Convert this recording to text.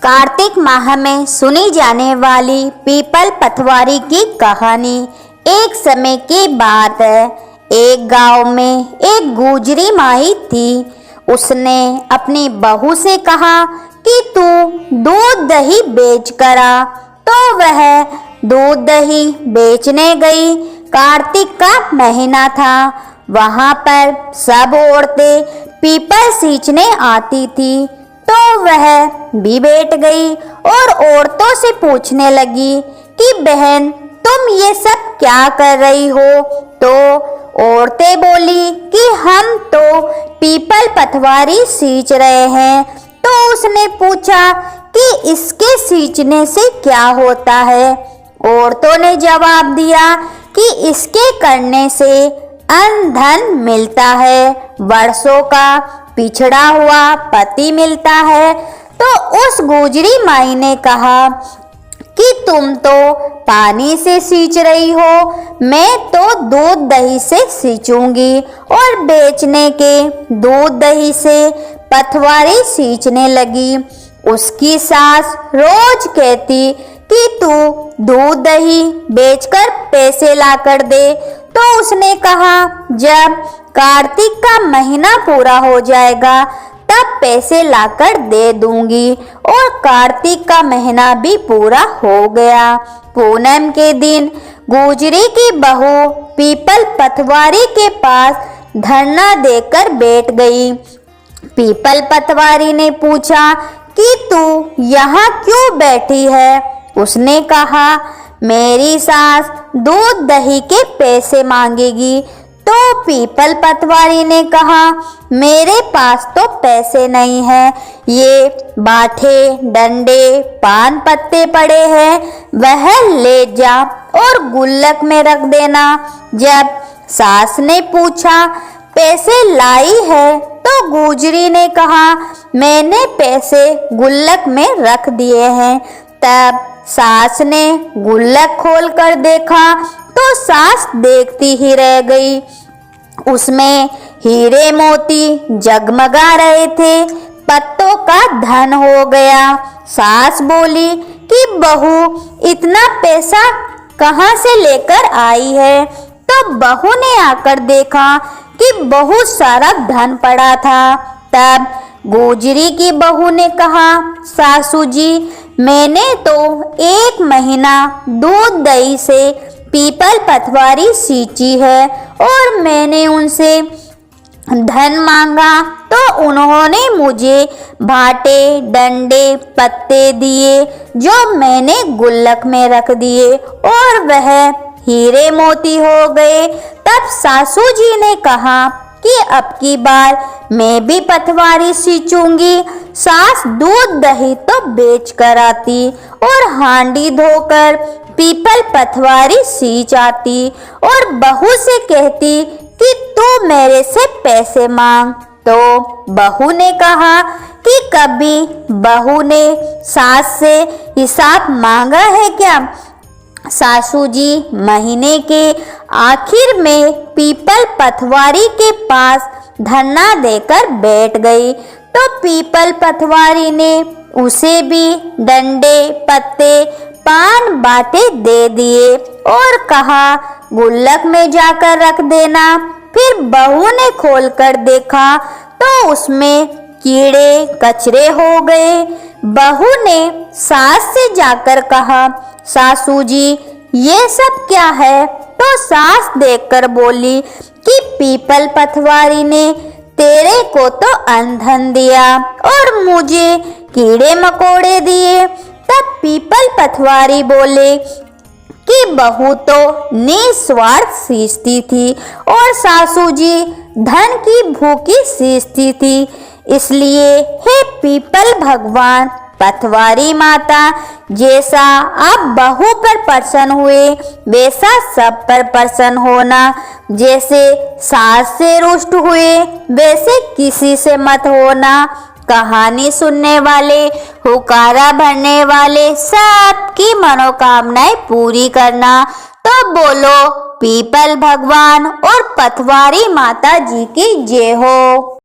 कार्तिक माह में सुनी जाने वाली पीपल पतवारी की कहानी। एक समय की बात है, एक गांव में एक गुजरी माई थी। उसने अपनी बहू से कहा कि तू दूध दही बेच कर आ। तो वह दूध दही बेचने गई। कार्तिक का महीना था। वहां पर सब औरतें पीपल सींचने आती थी, तो वह भी बैठ गई और औरतों से पूछने लगी कि बहन, तुम ये सब क्या कर रही हो? तो औरतें बोली कि हम तो पीपल पतवारी सींच रहे हैं। तो उसने पूछा कि इसके सींचने से क्या होता है? औरतों ने जवाब दिया कि इसके करने से अन्न धन मिलता है, वर्षों का पिछड़ा हुआ पति मिलता है। तो उस गुजरी माई ने कहा कि तुम तो पानी से सींच रही हो, मैं तो दूध दही से सींचूंगी। और बेचने के दूध दही से पतवारी सींचने लगी। उसकी सास रोज कहती कि तू दूध दही बेचकर पैसे लाकर दे। तो उसने कहा, जब कार्तिक का महीना पूरा हो जाएगा तब पैसे लाकर दे दूंगी। और कार्तिक का महीना भी पूरा हो गया। पूनम के दिन गुजरी की बहू पीपल पतवारी के पास धरना देकर बैठ गई। पीपल पतवारी ने पूछा कि तू यहाँ क्यों बैठी है? उसने कहा, मेरी सास दूध दही के पैसे मांगेगी। तो पीपल पतवारी ने कहा, मेरे पास तो पैसे नहीं हैं, ये बाठे डंडे पान पत्ते पड़े हैं, वह ले जा और गुल्लक में रख देना। जब सास ने पूछा, पैसे लाई है? तो गुजरी ने कहा, मैंने पैसे गुल्लक में रख दिए हैं। तब सास ने गुल्लक खोल कर देखा तो सास देखती ही रह गई। उसमें हीरे मोती जगमगा रहे थे, पत्तों का धन हो गया। सास बोली कि बहू, इतना पैसा कहाँ से लेकर आई है? तो बहू ने आकर देखा कि बहुत सारा धन पड़ा था। तब गुजरी की बहू ने कहा, सासू जी, मैंने तो एक महीना दूध दही से पीपल पतवारी सींची है और मैंने उनसे धन मांगा तो उन्होंने मुझे भाटे डंडे पत्ते दिए, जो मैंने गुल्लक में रख दिए और वह हीरे मोती हो गए। तब सासू जी ने कहा कि अब की बार मैं भी पतवारी सींचूंगी। सास दूध दही तो बेच कर आती और हांडी धोकर पीपल पतवारी सींच आती और बहू से कहती कि तू मेरे से पैसे मांग। तो बहू ने कहा कि कभी बहू ने सास से हिसाब मांगा है क्या? सासू जी महीने के आखिर में पीपल पतवारी के पास धरना देकर बैठ गई। तो पीपल पतवारी ने उसे भी डंडे पत्ते पान बाटे दे दिए और कहा, गुल्लक में जाकर रख देना। फिर बहू ने खोलकर देखा तो उसमें कीड़े कचरे हो गए। बहू ने सास से जाकर कहा, सासू जी, ये सब क्या है? तो सास देखकर बोली कि पीपल पतवारी ने तेरे को तो अन्न धन दिया और मुझे कीड़े मकोड़े दिए। तब पीपल पतवारी बोले कि बहू तो निस्वार्थ सींचती थी और सासू जी धन की भूखी सींचती थी। इसलिए हे पीपल भगवान, पतवारी माता, जैसा आप बहू पर प्रसन्न हुए वैसा सब पर प्रसन्न होना। जैसे सास से रुष्ट हुए वैसे किसी से मत होना। कहानी सुनने वाले, हुकारा भरने वाले सबकी मनोकामनाएं पूरी करना। तो बोलो पीपल भगवान और पतवारी माता जी की जय हो।